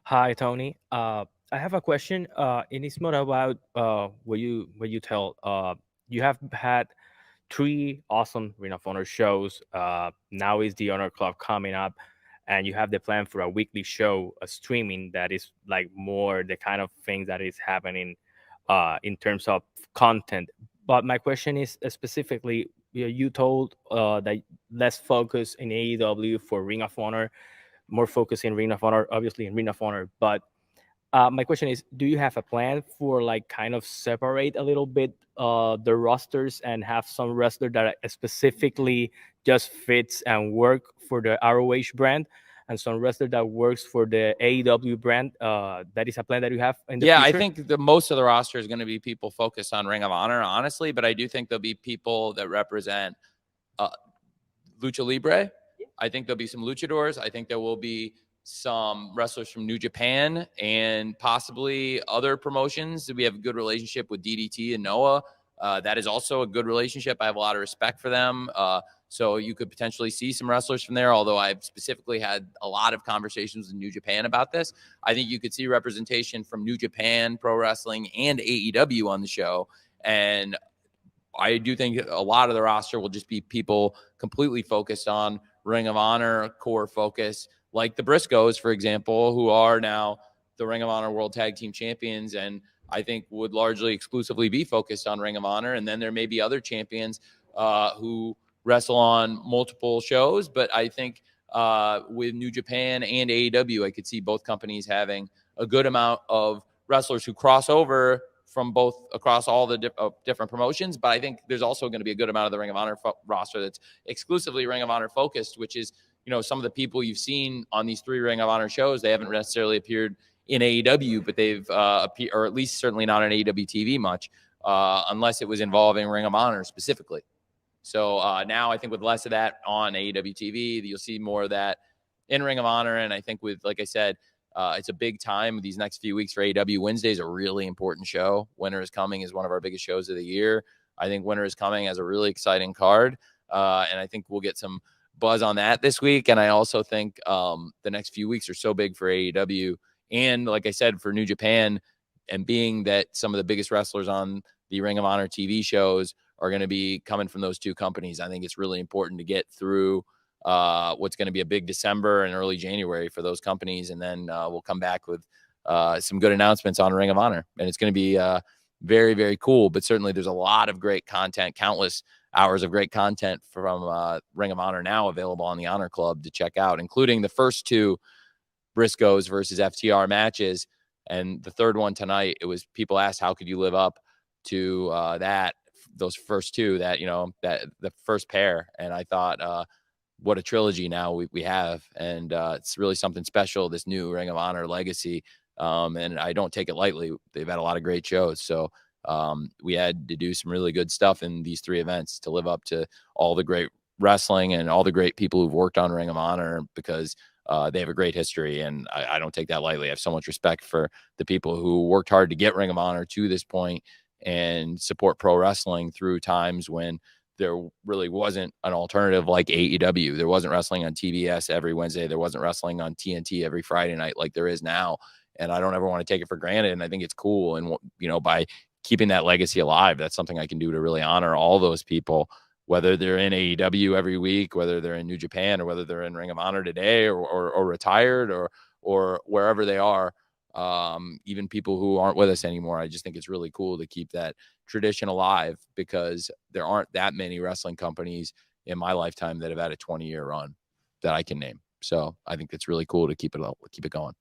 Hi, Tony. I have a question. And it's more about what you tell. You have had three awesome Ring of Honor shows. Now is the Honor Club coming up, and you have the plan for a weekly show, a streaming that is like more the kind of thing that is happening in terms of content. But my question is specifically, you told that less focus in AEW for Ring of Honor, more focus in Ring of Honor, obviously in Ring of Honor. But my question is, do you have a plan for like kind of separate a little bit the rosters and have some wrestler that specifically just fits and work for the ROH brand, and some wrestler that works for the AEW brand? That is a plan that you have in the Yeah, I future. think the most of the roster is going to be people focused on Ring of Honor, honestly, but I do think there'll be people that represent uh, Lucha Libre. I think there'll be some luchadors. I think there will be some wrestlers from New Japan and possibly other promotions. We have a good relationship with DDT and Noah. That is also a good relationship. I have a lot of respect for them. So you could potentially see some wrestlers from there, although I've specifically had a lot of conversations with New Japan about this. I think you could see representation from New Japan Pro Wrestling and AEW on the show. And I do think a lot of the roster will just be people completely focused on Ring of Honor core focus, like the Briscoes, for example, who are now the Ring of Honor World Tag Team Champions, and I think would largely exclusively be focused on Ring of Honor. And then there may be other champions who wrestle on multiple shows, but I think with New Japan and AEW, I could see both companies having a good amount of wrestlers who cross over from both across all the different promotions. But I think there's also going to be a good amount of the Ring of Honor roster that's exclusively Ring of Honor focused, which is, some of the people you've seen on these three Ring of Honor shows. They haven't necessarily appeared in AEW, but they've appeared, or at least certainly not on AEW TV much, unless it was involving Ring of Honor specifically. So now I think with less of that on AEW TV, you'll see more of that in Ring of Honor. And I think with, like I said, it's a big time these next few weeks for AEW. Wednesday is a really important show. Winter is Coming is one of our biggest shows of the year. I think Winter is Coming has a really exciting card. And I think we'll get some buzz on that this week. And I also think the next few weeks are so big for AEW. And like I said, for New Japan, and being that some of the biggest wrestlers on the Ring of Honor TV shows are going to be coming from those two companies, I think it's really important to get through what's going to be a big December and early January for those companies. And then we'll come back with some good announcements on Ring of Honor. And it's going to be very, very cool. But certainly there's a lot of great content, countless hours of great content from Ring of Honor now available on the Honor Club to check out, including the first two Briscoes versus FTR matches. And the third one tonight, it was people asked, how could you live up to those first two, that the first pair? And I thought, what a trilogy now we have. And it's really something special, this new Ring of Honor legacy. And I don't take it lightly. They've had a lot of great shows. So we had to do some really good stuff in these three events to live up to all the great wrestling and all the great people who've worked on Ring of Honor, because they have a great history. And I don't take that lightly. I have so much respect for the people who worked hard to get Ring of Honor to this point and support pro wrestling through times when there really wasn't an alternative like AEW. There wasn't wrestling on TBS every Wednesday. There wasn't wrestling on TNT every Friday night like there is now. And I don't ever want to take it for granted. And I think it's cool. And, by keeping that legacy alive, that's something I can do to really honor all those people, whether they're in AEW every week, whether they're in New Japan, or whether they're in Ring of Honor today, or retired, or wherever they are. Even people who aren't with us anymore. I just think it's really cool to keep that tradition alive, because there aren't that many wrestling companies in my lifetime that have had a 20-year run that I can name. So I think it's really cool to keep it going.